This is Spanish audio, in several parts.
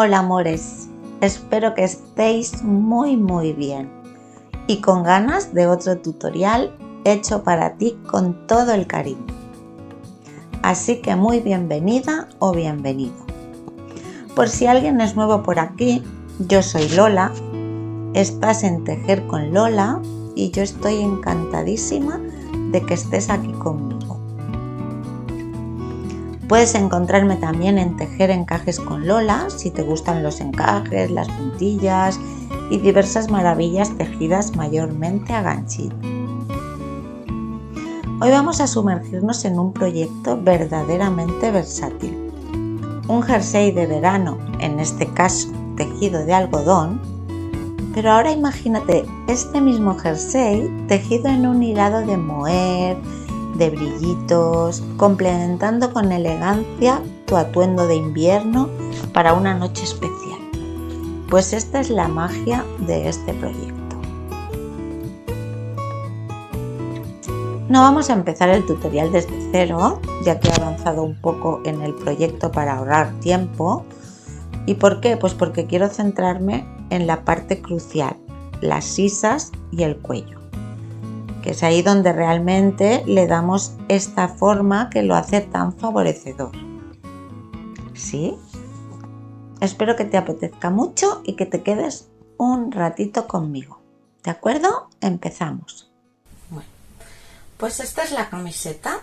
Hola amores, espero que estéis muy bien y con ganas de otro tutorial hecho para ti con todo el cariño. Así que muy bienvenida o bienvenido. Por si alguien es nuevo por aquí, yo soy Lola, estás en Tejer con Lola y yo estoy encantadísima de que estés aquí conmigo. Puedes encontrarme también en Tejer Encajes con Lola si te gustan los encajes, las puntillas y diversas maravillas tejidas mayormente a ganchillo. Hoy vamos a sumergirnos en un proyecto verdaderamente versátil. Un jersey de verano, en este caso tejido de algodón, pero ahora imagínate este mismo jersey tejido en un hilado de moher, de brillitos, complementando con elegancia tu atuendo de invierno para una noche especial. Pues esta es la magia de este proyecto. No vamos a empezar el tutorial desde cero, ya que he avanzado un poco en el proyecto para ahorrar tiempo. ¿Y por qué? Pues porque quiero centrarme en la parte crucial, las sisas y el cuello, que es ahí donde realmente le damos esta forma que lo hace tan favorecedor. ¿Sí? Espero que te apetezca mucho y que te quedes un ratito conmigo. ¿De acuerdo? Empezamos. Bueno, pues esta es la camiseta.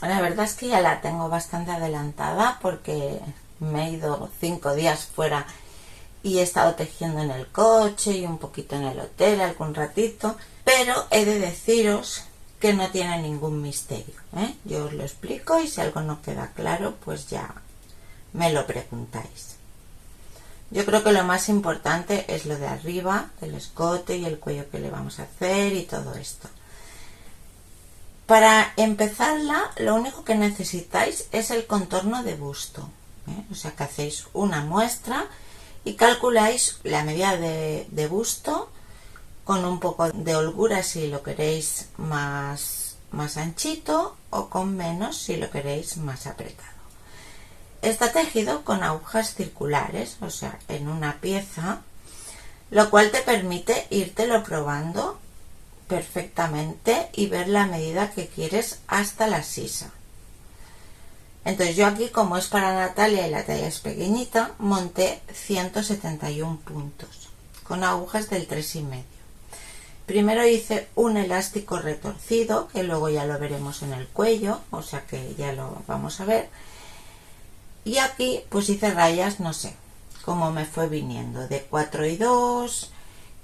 La verdad es que ya la tengo bastante adelantada porque me he ido 5 días fuera y he estado tejiendo en el coche y un poquito en el hotel algún ratito, pero he de deciros que no tiene ningún misterio, ¿eh? Yo os lo explico y si algo no queda claro pues ya me lo preguntáis. Yo creo que lo más importante es lo de arriba, el escote y el cuello que le vamos a hacer y todo esto. Para empezarla, lo único que necesitáis es el contorno de busto, ¿eh? O sea que hacéis una muestra y calculáis la medida de busto con un poco de holgura si lo queréis más anchito o con menos si lo queréis más apretado. Está tejido con agujas circulares, o sea, en una pieza, lo cual te permite írtelo probando perfectamente y ver la medida que quieres hasta la sisa. Entonces yo aquí, como es para Natalia y la talla es pequeñita, monté 171 puntos con agujas del 3,5. Primero hice un elástico retorcido, que luego ya lo veremos en el cuello, o sea que ya lo vamos a ver. Y aquí pues hice rayas, no sé, como me fue viniendo, de 4 y 2,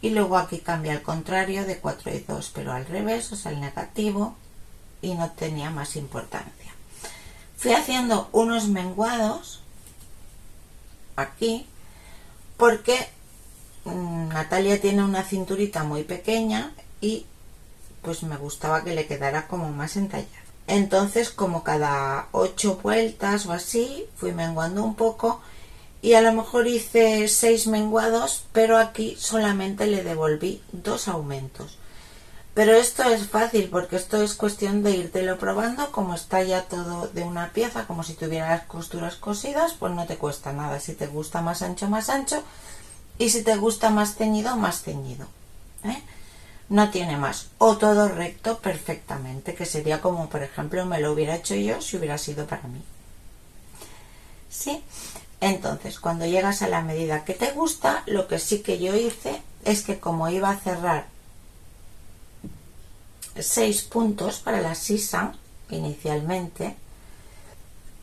y luego aquí cambia al contrario, de 4 y 2, pero al revés, o sea, el negativo, y no tenía más importancia. Fui haciendo unos menguados aquí porque Natalia tiene una cinturita muy pequeña y pues me gustaba que le quedara como más entallada. Entonces, como cada 8 vueltas o así, fui menguando un poco y a lo mejor hice 6 menguados, pero aquí solamente le devolví 2 aumentos. Pero esto es fácil porque esto es cuestión de írtelo probando. Como está ya todo de una pieza, como si tuvieras costuras cosidas, pues no te cuesta nada. Si te gusta más ancho, y si te gusta más ceñido, ¿eh? No tiene más. O todo recto perfectamente, que sería como, por ejemplo, me lo hubiera hecho yo si hubiera sido para mí. ¿Sí? Entonces, cuando llegas a la medida que te gusta, lo que sí que yo hice es que, como iba a cerrar 6 puntos para la sisa inicialmente,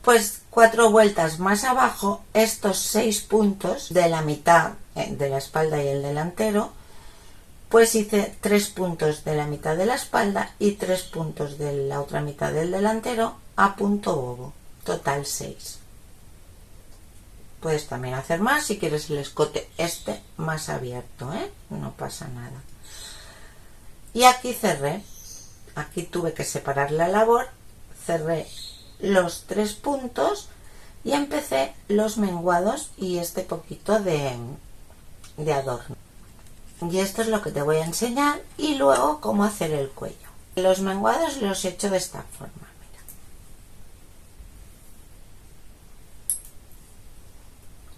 pues 4 vueltas más abajo, estos 6 puntos de la mitad de la espalda y el delantero, pues hice 3 puntos de la mitad de la espalda y 3 puntos de la otra mitad del delantero a punto bobo, total 6. Puedes también hacer más si quieres el escote este más abierto, ¿eh? No pasa nada. Y aquí cerré. Aquí tuve que separar la labor, cerré los 3 puntos y empecé los menguados y este poquito de adorno. Y esto es lo que te voy a enseñar y luego cómo hacer el cuello. Los menguados los he hecho de esta forma. Mira.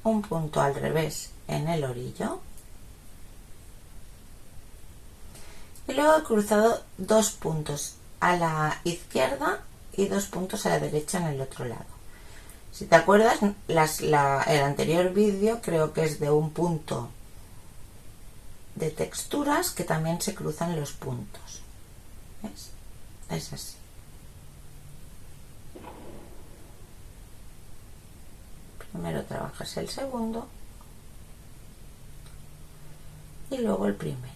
un punto al revés en el orillo y luego he cruzado 2 puntos a la izquierda y 2 puntos a la derecha en el otro lado. Si te acuerdas, el anterior vídeo creo que es de un punto de texturas que también se cruzan los puntos. ¿Ves? Es así. Primero trabajas el segundo y luego el primero.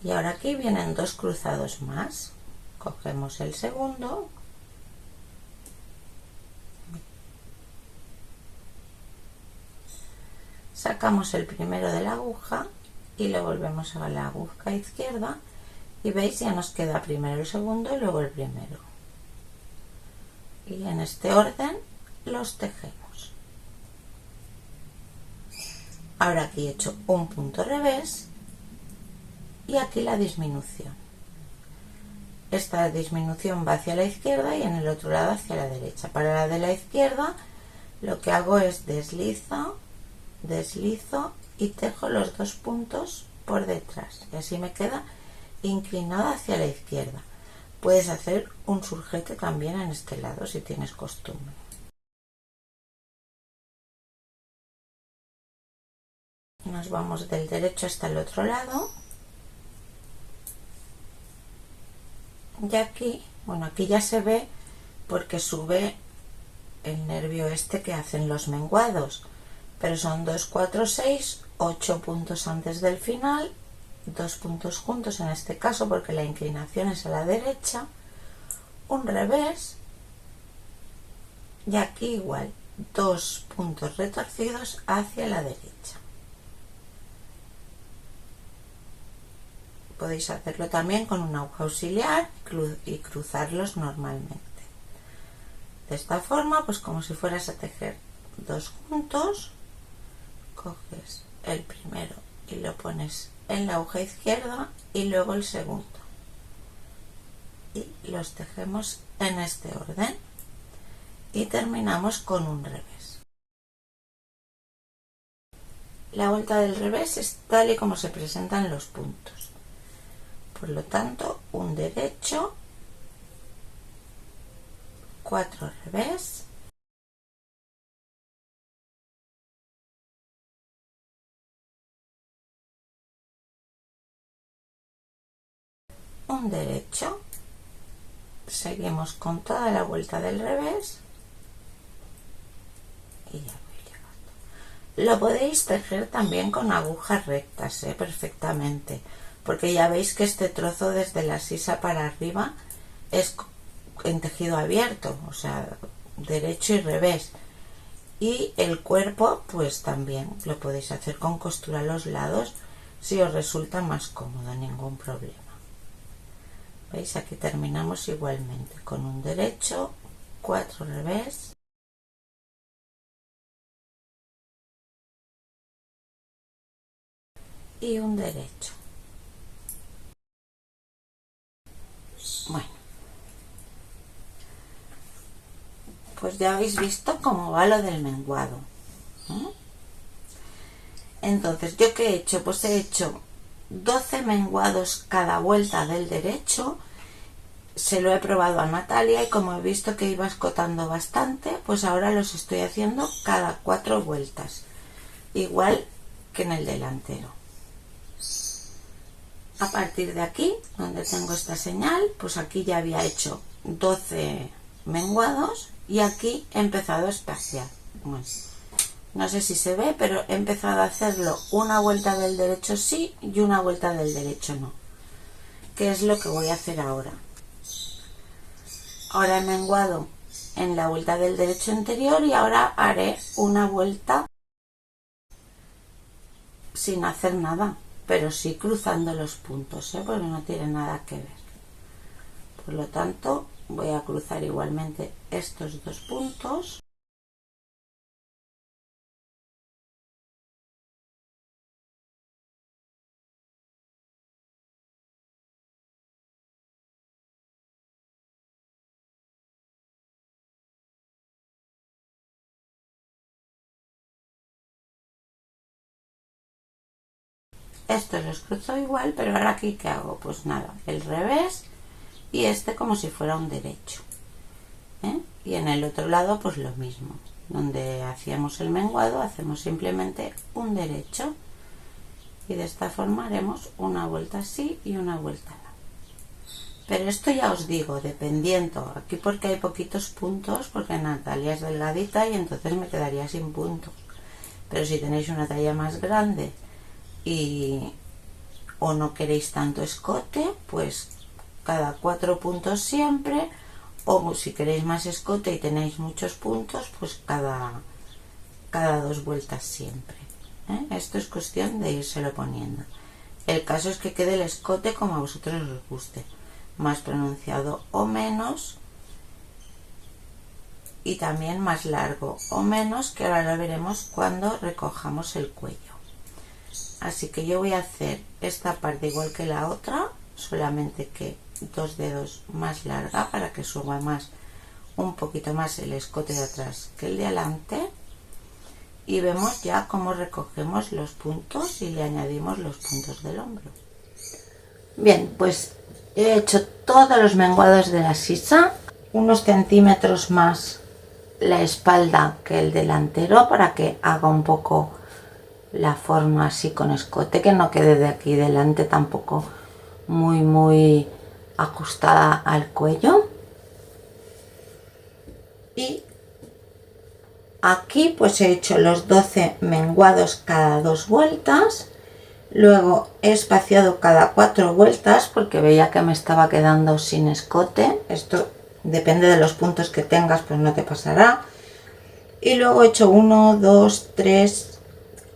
Y ahora aquí vienen 2 cruzados más. Cogemos el segundo sacamos el primero de la aguja y lo volvemos a la aguja izquierda y veis, ya nos queda primero el segundo y luego el primero, y en este orden los tejemos. Ahora aquí he hecho un punto revés y aquí la disminución. Esta disminución va hacia la izquierda y en el otro lado hacia la derecha. Para la de la izquierda lo que hago es deslizo y tejo los 2 puntos por detrás y así me queda inclinada hacia la izquierda. Puedes hacer un surjete también en este lado si tienes costumbre. Nos vamos del derecho hasta el otro lado y aquí, bueno, aquí ya se ve porque sube el nervio este que hacen los menguados, pero son 2, 4, 6, 8 puntos antes del final, 2 puntos juntos en este caso porque la inclinación es a la derecha, un revés y aquí igual 2 puntos retorcidos hacia la derecha. Podéis hacerlo también con una aguja auxiliar y cruzarlos normalmente. De esta forma, pues como si fueras a tejer 2 juntos, coges el primero y lo pones en la aguja izquierda y luego el segundo y los tejemos en este orden y terminamos con un revés. La vuelta del revés es tal y como se presentan los puntos, por lo tanto un derecho, 4 revés, un derecho, seguimos con toda la vuelta del revés y ya voy llegando. Lo podéis tejer también con agujas rectas, perfectamente, porque ya veis que este trozo desde la sisa para arriba es en tejido abierto, o sea, derecho y revés, y el cuerpo pues también lo podéis hacer con costura a los lados si os resulta más cómodo, ningún problema. ¿Veis? Aquí terminamos igualmente con un derecho, 4 revés y un derecho. Bueno, pues ya habéis visto cómo va lo del menguado. Entonces, ¿yo qué he hecho? Pues he hecho 12 menguados cada vuelta del derecho. Se lo he probado a Natalia y como he visto que iba escotando bastante, pues ahora los estoy haciendo cada 4 vueltas, igual que en el delantero. A partir de aquí, donde tengo esta señal, pues aquí ya había hecho 12 menguados y aquí he empezado a espaciar. Bueno, no sé si se ve, pero he empezado a hacerlo una vuelta del derecho sí y una vuelta del derecho no, que es lo que voy a hacer ahora. Ahora he menguado en la vuelta del derecho anterior y ahora haré una vuelta sin hacer nada, pero sí cruzando los puntos, porque no tiene nada que ver. Por lo tanto, voy a cruzar igualmente estos 2 puntos. estos los cruzo igual, pero ahora aquí ¿qué hago? Pues nada, el revés y este como si fuera un derecho, ¿eh? Y en el otro lado pues lo mismo, donde hacíamos el menguado hacemos simplemente un derecho y de esta forma haremos una vuelta así y una vuelta no. Pero esto ya os digo, dependiendo, aquí porque hay poquitos puntos, porque Natalia es delgadita y entonces me quedaría sin puntos, pero si tenéis una talla más grande o no queréis tanto escote, pues cada 4 puntos siempre, o si queréis más escote y tenéis muchos puntos, pues cada 2 vueltas siempre, ¿eh? Esto es cuestión de írselo poniendo. El caso es que quede el escote como a vosotros os guste, más pronunciado o menos, y también más largo o menos, que ahora lo veremos cuando recojamos el cuello. Así que yo voy a hacer esta parte igual que la otra, solamente que 2 dedos más larga para que suba más, un poquito más el escote de atrás que el de adelante, y vemos ya cómo recogemos los puntos y le añadimos los puntos del hombro. Bien, pues he hecho todos los menguados de la sisa, unos centímetros más la espalda que el delantero para que haga un poco la forma así con escote, que no quede de aquí delante tampoco muy ajustada al cuello. Y aquí pues he hecho los 12 menguados cada 2 vueltas, luego he espaciado cada 4 vueltas porque veía que me estaba quedando sin escote. Esto depende de los puntos que tengas, pues no te pasará. Y luego he hecho 1, 2, 3,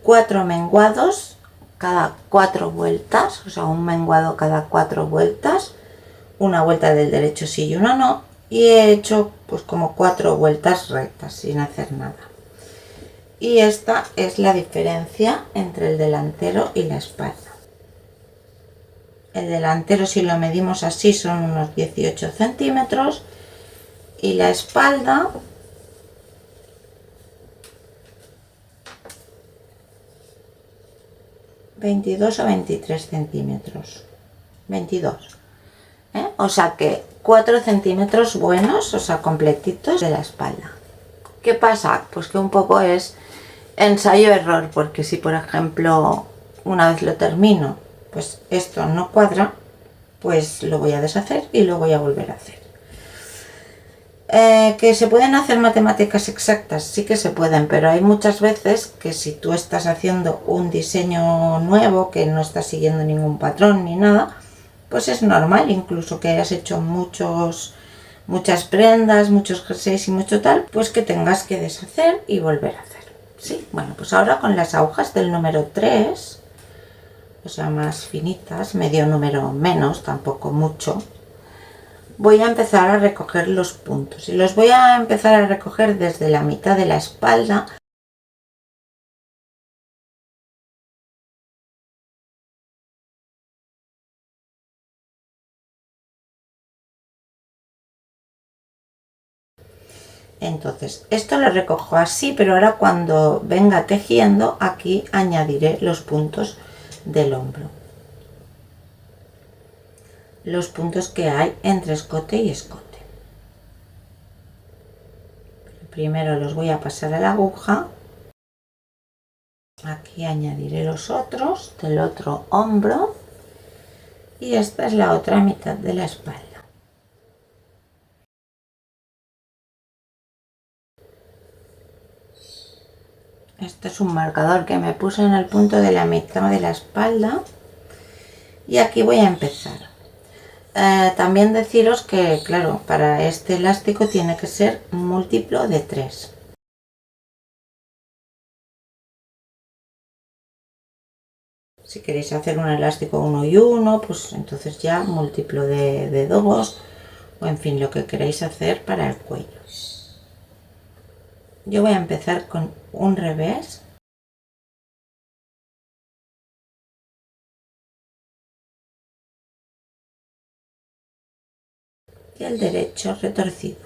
4 menguados cada 4 vueltas, o sea, un menguado cada 4 vueltas, una vuelta del derecho sí y una no, y he hecho pues como 4 vueltas rectas sin hacer nada. Y esta es la diferencia entre el delantero y la espalda. El delantero, si lo medimos así, son unos 18 centímetros y la espalda 22 o 23 centímetros, 22, ¿eh? O sea que 4 centímetros buenos, o sea, completitos de la espalda. ¿Qué pasa? Pues que un poco es ensayo-error, porque si por ejemplo una vez lo termino, pues esto no cuadra, pues lo voy a deshacer y lo voy a volver a hacer. Que se pueden hacer matemáticas exactas, sí que se pueden, pero hay muchas veces que si tú estás haciendo un diseño nuevo, que no estás siguiendo ningún patrón ni nada, pues es normal, incluso que hayas hecho muchas prendas, muchos jerseys y mucho tal, pues que tengas que deshacer y volver a hacer. Sí, bueno, pues ahora con las agujas del número 3, o sea, más finitas, medio número menos, tampoco mucho, voy a empezar a recoger los puntos y los voy a empezar a recoger desde la mitad de la espalda. Entonces esto lo recojo así, pero ahora cuando venga tejiendo aquí añadiré los puntos del hombro, los puntos que hay entre escote y escote. Primero los voy a pasar a la aguja, aquí añadiré los otros del otro hombro y esta es la otra mitad de la espalda. Este es un marcador que me puse en el punto de la mitad de la espalda y aquí voy a empezar. También deciros que, claro, para este elástico tiene que ser múltiplo de 3. Si queréis hacer un elástico 1 y 1, pues entonces ya múltiplo de 2, o en fin, lo que queráis hacer para el cuello. Yo voy a empezar con un revés. Y el derecho retorcido,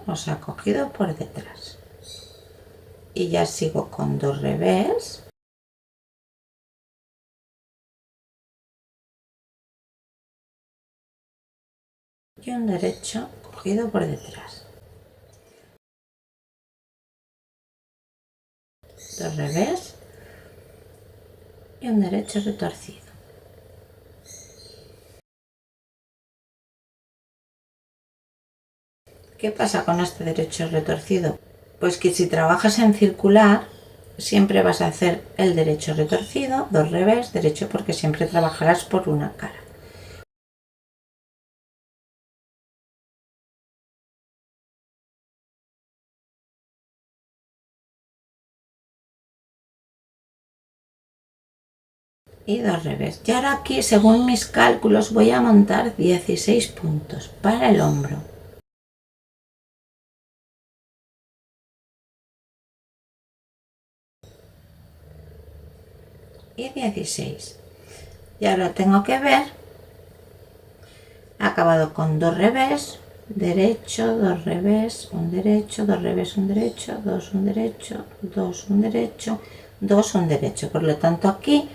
o sea, cogido por detrás. Y ya sigo con 2 revés. y un derecho cogido por detrás. Dos revés y un derecho retorcido. ¿Qué pasa con este derecho retorcido? Pues que si trabajas en circular, siempre vas a hacer el derecho retorcido, dos revés, derecho, porque siempre trabajarás por una cara. Y dos revés. Y ahora aquí, según mis cálculos, voy a montar 16 puntos para el hombro. Y 16. Y ahora tengo que ver, acabado con dos revés, derecho, dos revés, un derecho, dos revés, un derecho, dos, un derecho, dos, un derecho, dos, un derecho. Por lo tanto, aquí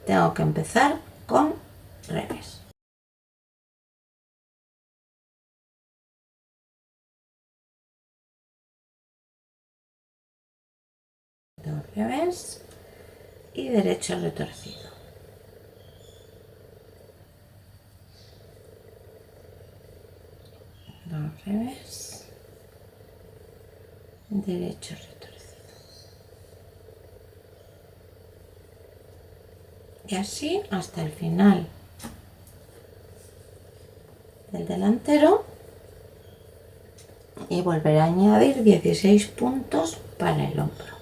tengo que empezar con revés. Dos revés y derecho retorcido. Dos revés, derecho retorcido. Y así hasta el final del delantero, y volveré a añadir 16 puntos para el hombro.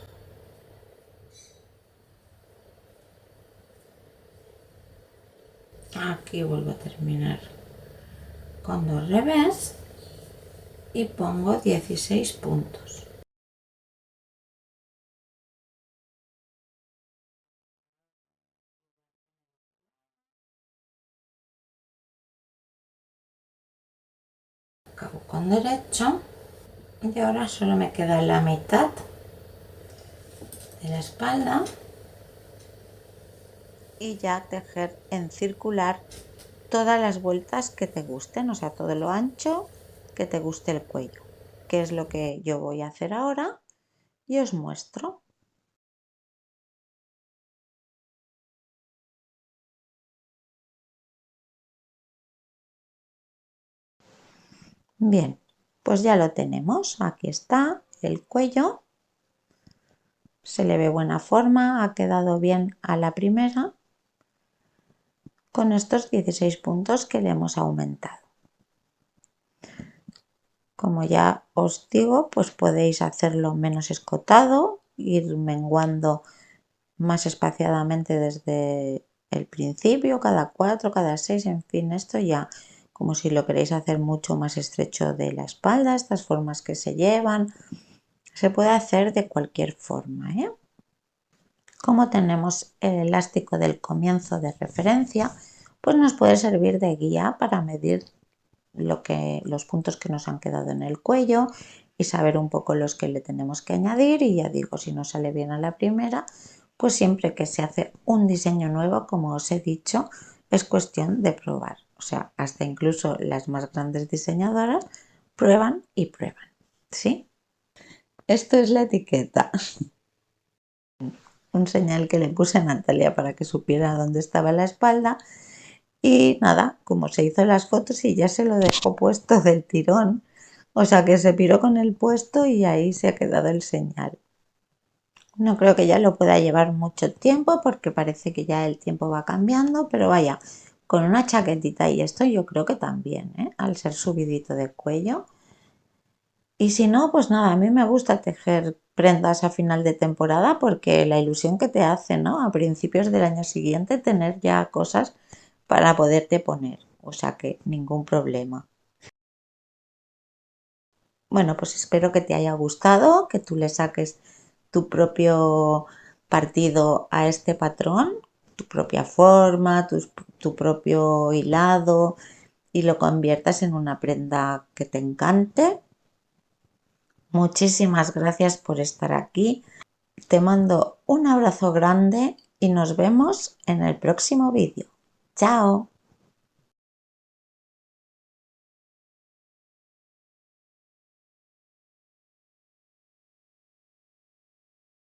Aquí vuelvo a terminar con dos revés y pongo 16 puntos. Acabo con derecho y ahora solo me queda la mitad de la espalda y ya tejer en circular todas las vueltas que te gusten, o sea, todo lo ancho que te guste el cuello, que es lo que yo voy a hacer ahora y os muestro. Bien, pues ya lo tenemos, aquí está el cuello, se le ve buena forma, ha quedado bien a la primera con estos 16 puntos que le hemos aumentado. Como ya os digo, pues podéis hacerlo menos escotado, ir menguando más espaciadamente desde el principio, cada 4, cada 6, en fin, esto ya como si lo queréis hacer mucho más estrecho de la espalda, estas formas que se llevan, se puede hacer de cualquier forma, ¿eh? Como tenemos el elástico del comienzo de referencia, pues nos puede servir de guía para medir los puntos que nos han quedado en el cuello y saber un poco los que le tenemos que añadir. Y ya digo, si no sale bien a la primera, pues siempre que se hace un diseño nuevo, como os he dicho, es cuestión de probar. O sea, hasta incluso las más grandes diseñadoras prueban y prueban, ¿sí? Esto es la etiqueta. Un señal que le puse a Natalia para que supiera dónde estaba la espalda. Y nada, como se hizo las fotos y ya se lo dejó puesto del tirón. O sea que se piró con el puesto y ahí se ha quedado el señal. No creo que ya lo pueda llevar mucho tiempo porque parece que ya el tiempo va cambiando, pero vaya, con una chaquetita y esto yo creo que también, ¿eh? Al ser subidito de cuello. Y si no, pues nada, a mí me gusta tejer prendas a final de temporada porque la ilusión que te hace, ¿no? A principios del año siguiente tener ya cosas para poderte poner. O sea que ningún problema. Bueno, pues espero que te haya gustado, que tú le saques tu propio partido a este patrón, tu propia forma, tu propio hilado y lo conviertas en una prenda que te encante. Muchísimas gracias por estar aquí. Te mando un abrazo grande y nos vemos en el próximo vídeo. ¡Chao!